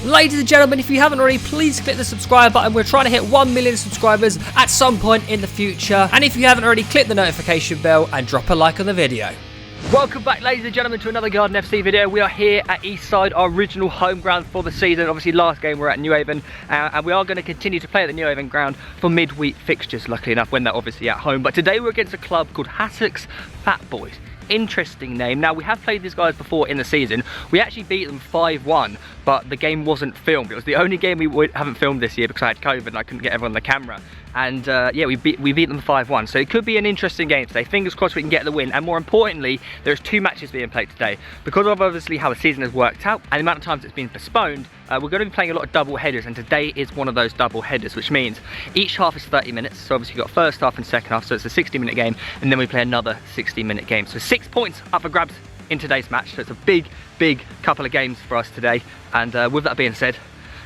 Ladies and gentlemen, if you haven't already, please click the subscribe button. We're trying to hit 1 million subscribers at some point in the future. And if you haven't already, click the notification bell and drop a like on the video. Welcome back, ladies and gentlemen, to another Garden FC video. We are here at Eastside, our original home ground for the season. Obviously, last game we're at Newhaven, and we are going to continue to play at the Newhaven ground for midweek fixtures, luckily enough, when they're obviously at home. But today we're against a club called HASSOCKS Fat Boys. Interesting name. Now, we have played these guys before in the season. We actually beat them 5-1, but the game wasn't filmed. It was the only game we haven't filmed this year because I had COVID and I couldn't get everyone on the camera. And yeah, we beat them 5-1. So it could be an interesting game today. Fingers crossed we can get the win. And more importantly, there's 2 matches being played today. Because of obviously how the season has worked out and the amount of times it's been postponed, we're going to be playing a lot of double headers, and today is one of those double headers, which means each half is 30 minutes. So obviously you've got first half and second half, so it's a 60-minute game, and then we play another 60-minute game. So 6 points up for grabs in today's match. So it's a big couple of games for us today. And with that being said,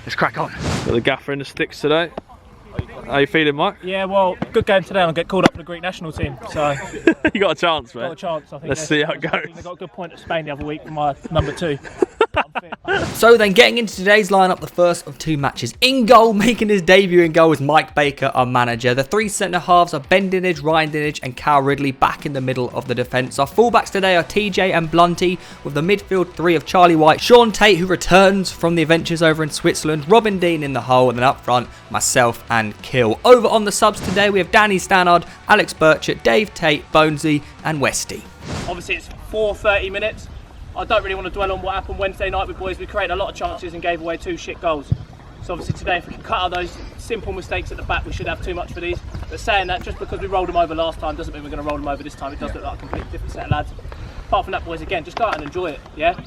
let's crack on. Got the gaffer in the sticks today. How you feeling, Mike? Yeah, well, good game today. I'll get called up for the Greek national team. So you got a chance, man. Got a chance. I think. Let's see how it goes. They got a good point at Spain the other week with my number 2. So then, getting into today's lineup, the first of 2 matches. In goal, making his debut in goal, is Mike Baker, our manager. The 3 centre halves are Ben Dinage, Ryan Dinage and Cal Ridley back in the middle of the defence. Our fullbacks today are TJ and Blunty, with the midfield 3 of Charlie White, Sean Tate, who returns from the adventures over in Switzerland, Robin Dean in the hole, and then up front, myself and Kill. Over on the subs today, we have Danny Stannard, Alex Burchett, Dave Tate, Bonesy and Westy. Obviously, it's 30 minutes. I don't really want to dwell on what happened Wednesday night with boys. We created a lot of chances and gave away 2 shit goals. So obviously today, if we can cut out those simple mistakes at the back, we should have too much for these. But saying that, just because we rolled them over last time doesn't mean we're going to roll them over this time. It does look like a completely different set of lads. Apart from that, boys, again, just go out and enjoy it, yeah?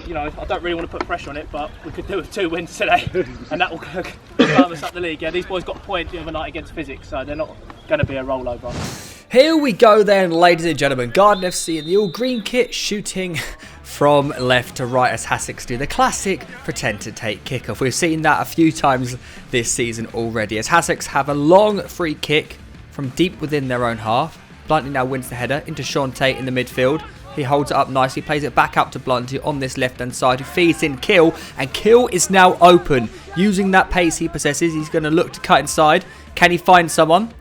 You know, I don't really want to put pressure on it, but we could do with 2 wins today, and that will climb us up the league. Yeah, these boys got a point the other night against Physics, so they're not going to be a rollover. Here we go then, ladies and gentlemen. Garden FC in the all green kit, shooting from left to right as HASSOCKS do the classic pretend to take kickoff. We've seen that a few times this season already, as HASSOCKS have a long free kick from deep within their own half. Blunty now wins the header into Sean Tate in the midfield. He holds it up nicely, plays it back up to Blunty on this left-hand side, who feeds in Kill, and Kill is now open. Using that pace he possesses, he's going to look to cut inside. Can he find someone?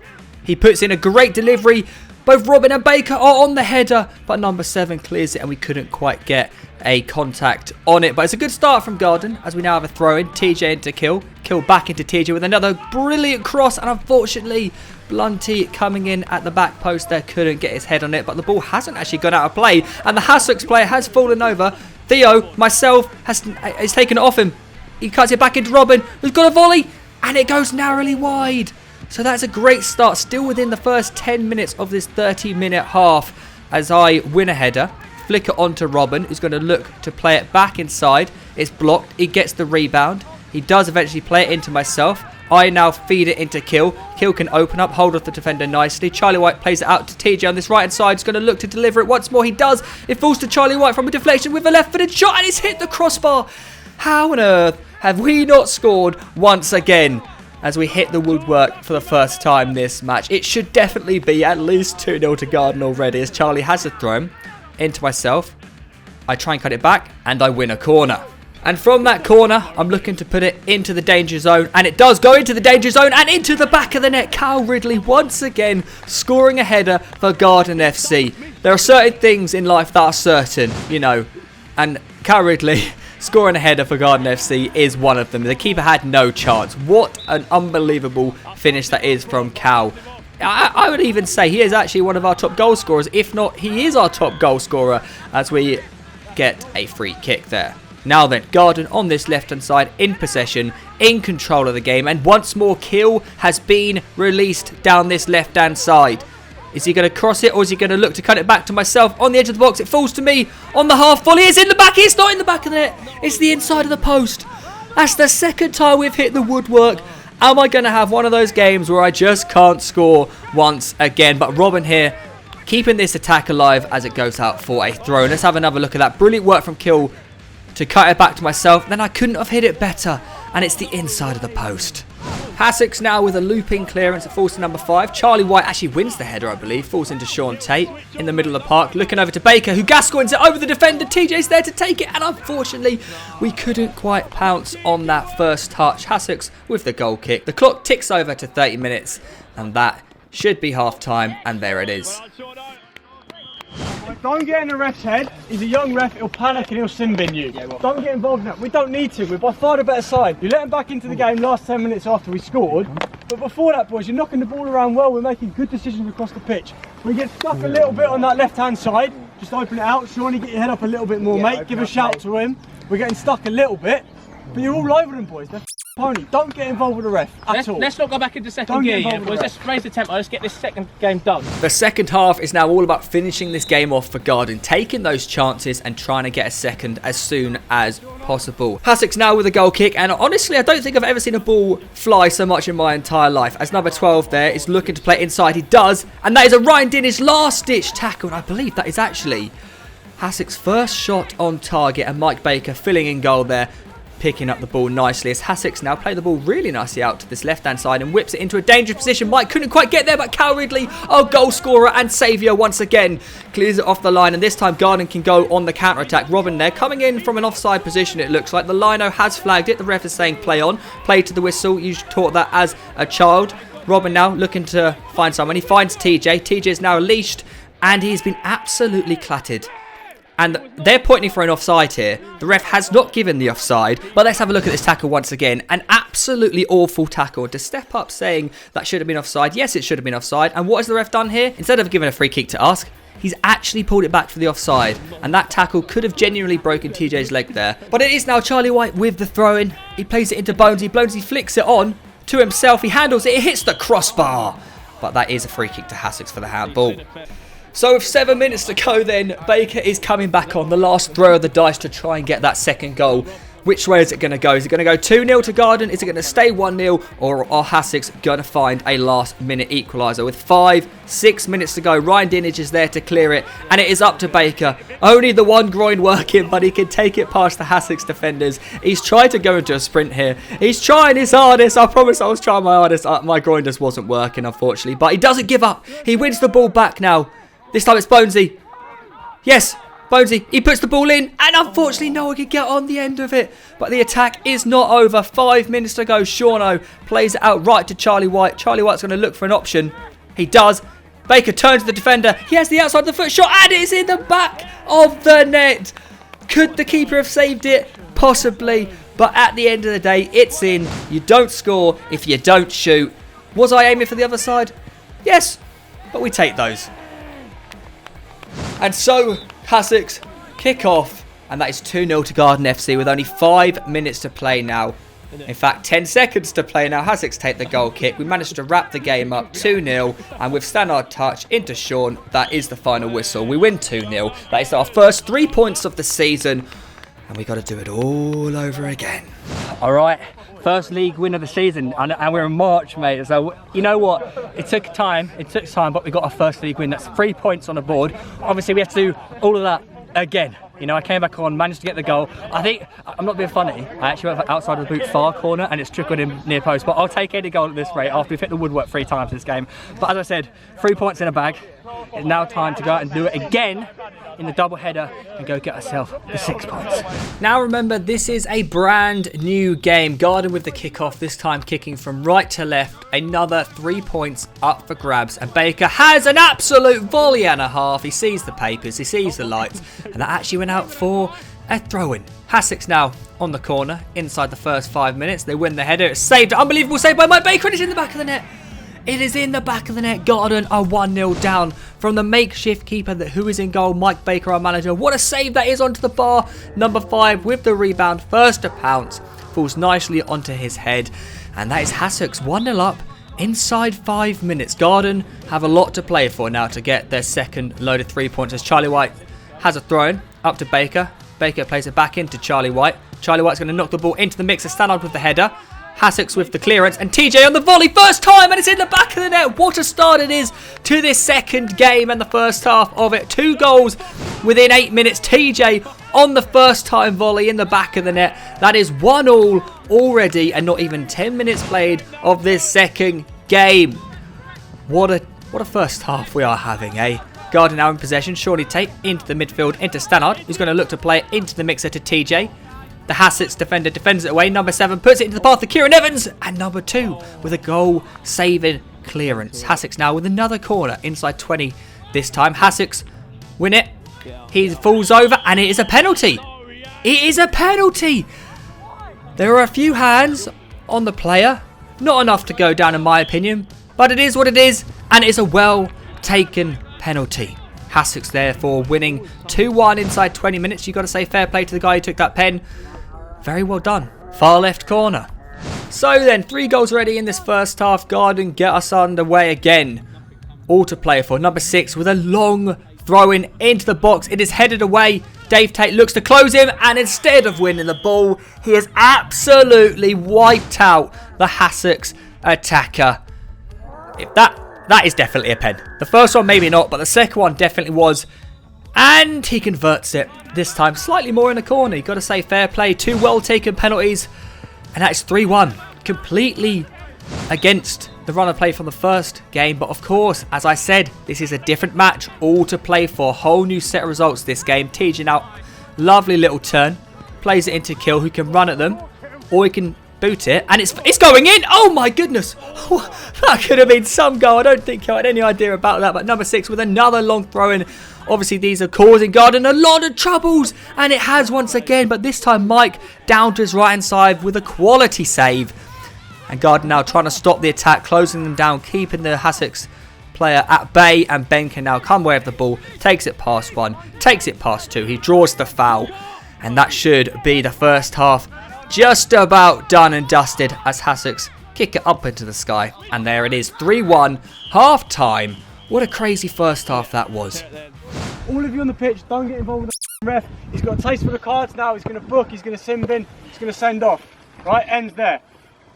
He puts in a great delivery. Both Robin and Baker are on the header, but number 7 clears it, and we couldn't quite get a contact on it. But it's a good start from Garden, as we now have a throw-in. TJ into Kill. Kill back into TJ with another brilliant cross, and unfortunately, Blunty coming in at the back post there couldn't get his head on it, but the ball hasn't actually gone out of play, and the HASSOCKS player has fallen over. Theo, myself, has taken it off him. He cuts it back into Robin, who's got a volley, and it goes narrowly wide. So that's a great start, still within the first 10 minutes of this 30-minute half, as I win a header, flick it onto Robin, who's going to look to play it back inside. It's blocked, he gets the rebound, he does eventually play it into myself. I now feed it into Kill. Kill can open up, hold off the defender nicely. Charlie White plays it out to TJ on this right-hand side. He's going to look to deliver it once more. He does. It falls to Charlie White from a deflection with a left-footed shot, and it's hit the crossbar. How on earth have we not scored once again as we hit the woodwork for the first time this match? It should definitely be at least 2-0 to Garden already, as Charlie has a throw into myself. I try and cut it back, and I win a corner. And from that corner, I'm looking to put it into the danger zone, and it does go into the danger zone and into the back of the net. Cal Ridley once again scoring a header for Garden FC. There are certain things in life that are certain, you know, and Cal Ridley scoring a header for Garden FC is one of them. The keeper had no chance. What an unbelievable finish that is from Cal. I would even say he is actually one of our top goal scorers, if not he is our top goal scorer, as we get a free kick there. Now then, Garden on this left-hand side, in possession, in control of the game, and once more Kill has been released down this left-hand side. Is he going to cross it, or is he going to look to cut it back to myself on the edge of the box? It falls to me on the half volley. It's in the back. It's not in the back of the net. It's the inside of the post. That's the second time we've hit the woodwork. Am I going to have one of those games where I just can't score once again? But Robin here, keeping this attack alive as it goes out for a throw. Let's have another look at that. Brilliant work from Kill to cut it back to myself. Then I couldn't have hit it better, and it's the inside of the post. HASSOCKS now with a looping clearance. It falls to number 5. Charlie White actually wins the header, I believe. Falls into Sean Tate in the middle of the park. Looking over to Baker, who Gascoigne's it over the defender. TJ's there to take it. And unfortunately, we couldn't quite pounce on that first touch. HASSOCKS with the goal kick. The clock ticks over to 30 minutes. And that should be half time. And there it is. Don't get in the ref's head. He's a young ref, he'll panic and he'll sin bin you. Don't get involved in that. We don't need to. We're by far the better side. You let him back into the game last 10 minutes after we scored. But before that, boys, you're knocking the ball around well. We're making good decisions across the pitch. We get stuck a little bit on that left-hand side. Just open it out. Shawnee, get your head up a little bit more, mate. Give a shout to him. We're getting stuck a little bit. But you're all over them, boys. They're pony. Don't get involved with the ref at all. Let's not go back into second gear yet, boys. Let's raise the tempo. Let's get this second game done. The second half is now all about finishing this game off for Garden, taking those chances and trying to get a second as soon as possible. HASSOCKS now with a goal kick, and honestly, I don't think I've ever seen a ball fly so much in my entire life. As number 12 there is looking to play inside, he does, and that is a Ryan Dinnish last-ditch tackle, and I believe that is actually HASSOCKS' first shot on target, and Mike Baker filling in goal there, picking up the ball nicely as HASSOCKS now play the ball really nicely out to this left-hand side and whips it into a dangerous position. Mike couldn't quite get there, but Cal Ridley, our goal scorer and saviour once again, clears it off the line, and this time Garden can go on the counter-attack. Robin there coming in from an offside position, it looks like. The lino has flagged it. The ref is saying play on. Play to the whistle. You taught that as a child. Robin now looking to find someone. He finds TJ. TJ is now leashed, and he's been absolutely clattered. And they're pointing for an offside here. The ref has not given the offside. But let's have a look at this tackle once again. An absolutely awful tackle. To step up saying that should have been offside. Yes, it should have been offside. And what has the ref done here? Instead of giving a free kick to us, he's actually pulled it back for the offside. And that tackle could have genuinely broken TJ's leg there. But it is now Charlie White with the throw-in. He plays it into Bonesy. Bonesy flicks it on to himself. He handles it. It hits the crossbar. But that is a free kick to HASSOCKS for the handball. So with 7 minutes to go then, Baker is coming back on the last throw of the dice to try and get that second goal. Which way is it going to go? Is it going to go 2-0 to Garden? Is it going to stay 1-0? Or are HASSOCKS going to find a last-minute equaliser? With 5-6 minutes to go, Ryan Dinnish is there to clear it. And it is up to Baker. Only the one groin working, but he can take it past the HASSOCKS defenders. He's tried to go into a sprint here. He's trying his hardest. I promise I was trying my hardest. My groin just wasn't working, unfortunately. But he doesn't give up. He wins the ball back now. This time it's Bonesy. Yes, Bonesy. He puts the ball in, and unfortunately no one can get on the end of it. But the attack is not over. 5 minutes to go. Shauno plays it out right to Charlie White. Charlie White's going to look for an option. He does. Baker turns to the defender. He has the outside of the foot shot, and it's in the back of the net. Could the keeper have saved it? Possibly. But at the end of the day, it's in. You don't score if you don't shoot. Was I aiming for the other side? Yes, but we take those. And so, HASSOCKS kick off, and that is 2-0 to Garden FC with only 5 minutes to play now. In fact, 10 seconds to play now. HASSOCKS take the goal kick. We managed to wrap the game up 2-0, and with Stannard touch into Sean, that is the final whistle. We win 2-0. That is our first 3 points of the season, and we got to do it all over again. All right. First league win of the season, and we're in March, mate. So you know what? It took time, but we got our first league win. That's 3 points on the board. Obviously, we have to do all of that again. You know, I came back on, managed to get the goal. I think, I'm not being funny, I actually went for outside of the boot far corner and it's trickled in near post. But I'll take any goal at this rate after we've hit the woodwork 3 times this game. But as I said, 3 points in a bag. It's now time to go out and do it again in the double header and go get ourselves the 6 points. Now remember, this is a brand new game. Garden with the kickoff, this time kicking from right to left. Another 3 points up for grabs. And Baker has an absolute volley and a half. He sees the papers, he sees the lights. And that actually went out for a throw-in. HASSOCKS now on the corner inside the first 5 minutes. They win the header. It's saved. Unbelievable save by Mike Baker, and it's in the back of the net. It is in the back of the net. Garden are 1-0 down from the makeshift keeper who is in goal, Mike Baker, our manager. What a save that is onto the bar. Number 5 with the rebound. First to pounce. Falls nicely onto his head. And that is HASSOCKS 1-0 up inside 5 minutes. Garden have a lot to play for now to get their second load of 3 points as Charlie White has a throw-in up to Baker. Baker plays it back into Charlie White. Charlie White's going to knock the ball into the mix. Stannard with the header. HASSOCKS with the clearance, and TJ on the volley, first time, and it's in the back of the net. What a start it is to this second game and the first half of it. 2 goals within 8 minutes. TJ on the first time volley in the back of the net. That is 1-1 already and not even 10 minutes played of this second game. What a first half we are having, eh? Garden now in possession. Surely Tate into the midfield, into Stannard, who's going to look to play it into the mixer to TJ. The HASSOCKS defender defends it away. Number 7 puts it into the path of Kieran Evans. And number 2 with a goal-saving clearance. HASSOCKS now with another corner inside 20 this time. HASSOCKS win it. He falls over and it is a penalty. It is a penalty. There are a few hands on the player. Not enough to go down in my opinion. But it is what it is. And it's a well-taken penalty. HASSOCKS therefore winning 2-1 inside 20 minutes. You've got to say fair play to the guy who took that pen. Very well done. Far left corner. So then, 3 goals already in this first half. Garden get us underway again. All to play for. Number 6 with a long throw-in into the box. It is headed away. Dave Tate looks to close him, and instead of winning the ball, he has absolutely wiped out the HASSOCKS attacker. If that is definitely a pen. The first one maybe not, but the second one definitely was. And he converts it. This time slightly more in the corner. You've got to say fair play. 2 well-taken penalties. And that's 3-1. Completely against the run of play from the first game. But of course, as I said, this is a different match. All to play for. Whole new set of results this game. TJ now, lovely little turn. Plays it into Kill, who can run at them. Or he can boot it. And it's going in. Oh my goodness. That could have been some goal. I don't think I had any idea about that. But number 6 with another long throw-in. Obviously, these are causing Garden a lot of troubles. And it has once again. But this time, Mike down to his right-hand side with a quality save. And Garden now trying to stop the attack. Closing them down. Keeping the HASSOCKS player at bay. And Ben can now come away with the ball. Takes it past 1. Takes it past 2. He draws the foul. And that should be the first half. Just about done and dusted as HASSOCKS kick it up into the sky. And there it is. 3-1. Half time. What a crazy first half that was. All of you on the pitch, don't get involved with the ref. He's got a taste for the cards now. He's going to book, he's going to sim bin, he's going to send off. Right, ends there.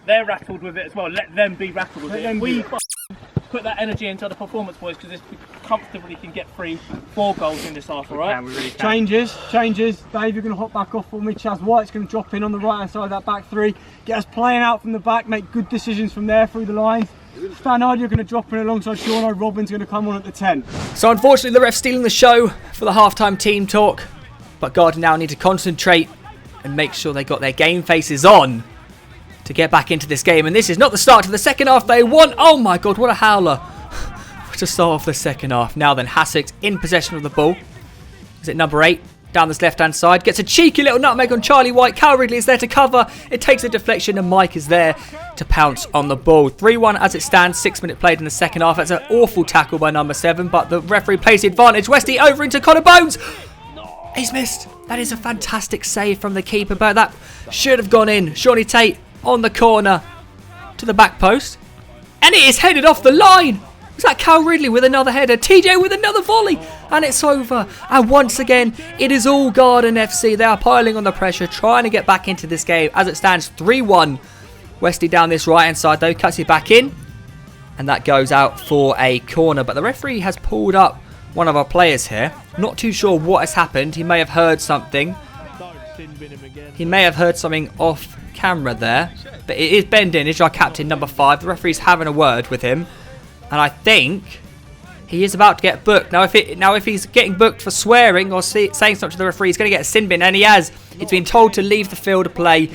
They're rattled with it as well. Let them be rattled with it. We put that energy into the performance, boys, because we comfortably can get 3-4 goals in this half, alright? Really changes. Dave, you're going to hop back off for me. Chaz White's going to drop in on the right hand side of that back 3. Get us playing out from the back, make good decisions from there through the lines. Stannard, you're going to drop in alongside Sean. Robin's going to come on at the 10. So unfortunately the ref's stealing the show for the halftime team talk. But Garden now need to concentrate and make sure they got their game faces on to get back into this game. And this is not the start of the second half they want. Oh my god, what a howler to start off the second half. Now then, HASSOCKS in possession of the ball. Is it number 8? Down this left-hand side. Gets a cheeky little nutmeg on Charlie White. Cal Ridley is there to cover. It takes a deflection and Mike is there to pounce on the ball. 3-1 as it stands. 6 minutes played in the second half. That's an awful tackle by number 7, but the referee plays the advantage. Westy over into Connor Bones. He's missed. That is a fantastic save from the keeper, but that should have gone in. Shawnee Tate on the corner to the back post. And it is headed off the line. Is that Cal Ridley with another header? TJ with another volley. And it's over. And once again, it is all Garden FC. They are piling on the pressure, trying to get back into this game. As it stands, 3-1. Westy down this right-hand side, though. Cuts it back in. And that goes out for a corner. But the referee has pulled up one of our players here. Not too sure what has happened. He may have heard something. He may have heard something off camera there. But it is Ben Dinage, our captain, number 5. The referee's having a word with him. And I think he is about to get booked. Now, if he's getting booked for swearing or saying something to the referee, he's going to get a sin bin. And he has. He's been told to leave the field of play.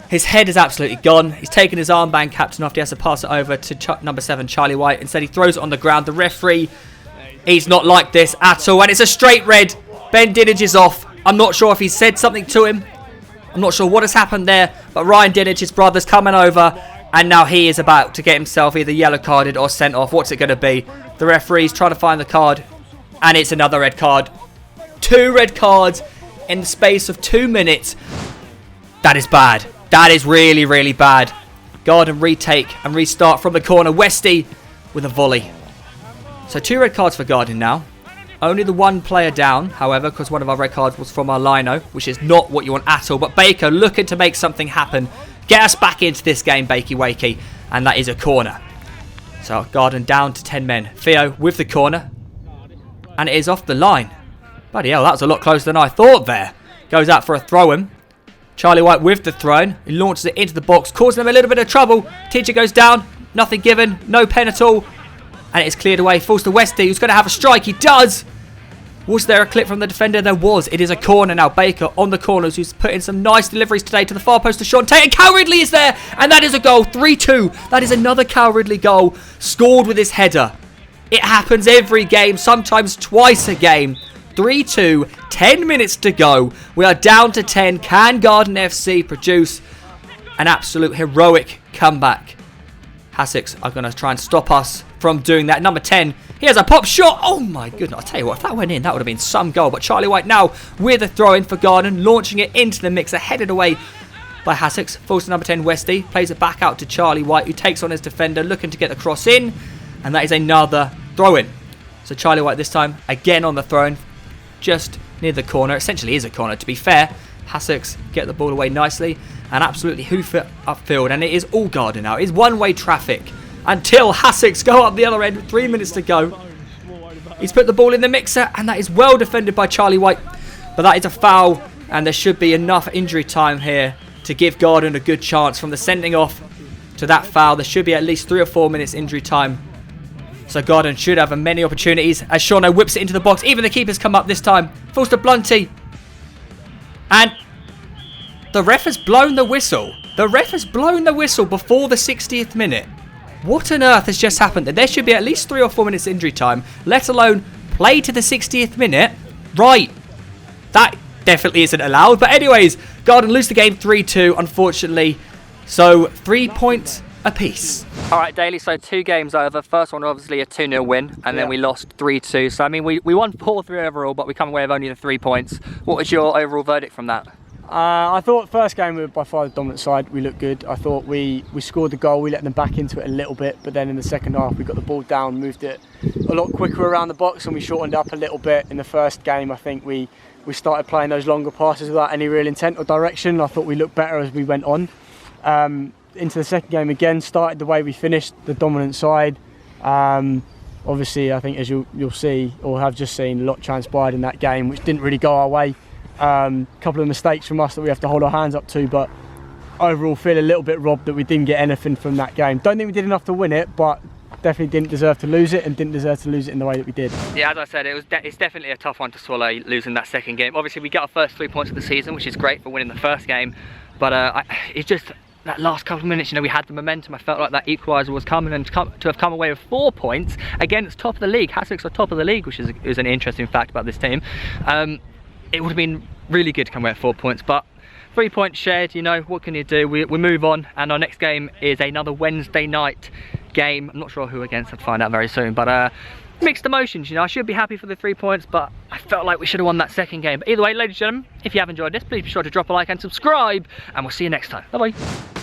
His head is absolutely gone. He's taken his armband captain off. He has to pass it over to number 7, Charlie White. Instead, he throws it on the ground. The referee, he's not like this at all. And it's a straight red. Ben Dinage is off. I'm not sure if he said something to him. I'm not sure what has happened there. But Ryan Dinage, his brother's coming over. And now he is about to get himself either yellow carded or sent off. What's it going to be? The referee's trying to find the card. And it's another red card. 2 red cards in the space of 2 minutes. That is bad. That is really, really bad. Garden retake and restart from the corner. Westy with a volley. So 2 red cards for Garden now. Only the 1 player down, however, because one of our red cards was from our lino, which is not what you want at all. But Baker looking to make something happen. Get us back into this game, Bakey Wakey. And that is a corner. So Garden down to 10 men. Theo with the corner. And it is off the line. Bloody hell, that was a lot closer than I thought there. Goes out for a throw-in. Charlie White with the throw. He launches it into the box, causing them a little bit of trouble. Teacher goes down. Nothing given. No pen at all. And it is cleared away. Falls to Westy, who's going to have a strike. He does. Was there a clip from the defender? There was. It is a corner now. Baker on the corners, who's put in some nice deliveries today to the far post to Sean Tate. And Cal Ridley is there. And that is a goal. 3-2. That is another Cal Ridley goal. Scored with his header. It happens every game. Sometimes twice a game. 3-2. 10 minutes to go. We are down to 10. Can Garden FC produce an absolute heroic comeback? HASSOCKS are going to try and stop us from doing that. Number 10. He has a pop shot. Oh my goodness. I'll tell you what, if that went in, that would have been some goal. But Charlie White now with a throw in for Garden, launching it into the mixer, headed away by HASSOCKS. Falls to number 10, Westy. Plays it back out to Charlie White, who takes on his defender, looking to get the cross in. And that is another throw in. So Charlie White this time, again on the throw in, just near the corner. Essentially is a corner, to be fair. HASSOCKS get the ball away nicely and absolutely hoof it upfield. And it is all Garden now. It is one-way traffic until HASSOCKS go up the other end with 3 minutes to go. He's put the ball in the mixer, and that is well defended by Charlie White. But that is a foul, and there should be enough injury time here to give Garden a good chance. From the sending off to that foul, there should be at least 3 or 4 minutes injury time. So Garden should have many opportunities as Shauno whips it into the box. Even the keeper's come up this time. Falls to Blunty. And the ref has blown the whistle. The ref has blown the whistle before the 60th minute. What on earth has just happened? There should be at least 3 or 4 minutes injury time, let alone play to the 60th minute. Right. That definitely isn't allowed. But anyways, Garden lose the game 3-2, unfortunately. So 3 points apiece. Alright, Daly, so 2 games over. First one obviously a 2-0 win, and then we lost 3-2. So I mean, we won 4-3 overall, but we come away with only the 3 points. What was your overall verdict from that? I thought first game we were by far the dominant side. We looked good. I thought we scored the goal. We let them back into it a little bit, but then in the second half we got the ball down, moved it a lot quicker around the box, and we shortened up a little bit. In the first game, I think we started playing those longer passes without any real intent or direction. I thought we looked better as we went on. Into the second game again, started the way we finished, the dominant side. Obviously, I think as you'll see or have just seen, a lot transpired in that game, which didn't really go our way. Couple of mistakes from us that we have to hold our hands up to, but overall feel a little bit robbed that we didn't get anything from that game. Don't think we did enough to win it, but definitely didn't deserve to lose it, and didn't deserve to lose it in the way that we did. Yeah, as I said, it's definitely a tough one to swallow, losing that second game. Obviously we get our first 3 points of the season, which is great for winning the first game, but it's just that last couple of minutes, you know, we had the momentum. I felt like that equaliser was coming, and to have come away with 4 points against top of the league. HASSOCKS are top of the league, which is an interesting fact about this team. It would have been really good to come away with 4 points, but 3 points shared, you know, what can you do? We move on, and our next game is another Wednesday night game. I'm not sure who against, I'll find out very soon, but mixed emotions, you know. I should be happy for the 3 points, but I felt like we should have won that second game. But either way, ladies and gentlemen, if you have enjoyed this, please be sure to drop a like and subscribe, and we'll see you next time. Bye bye.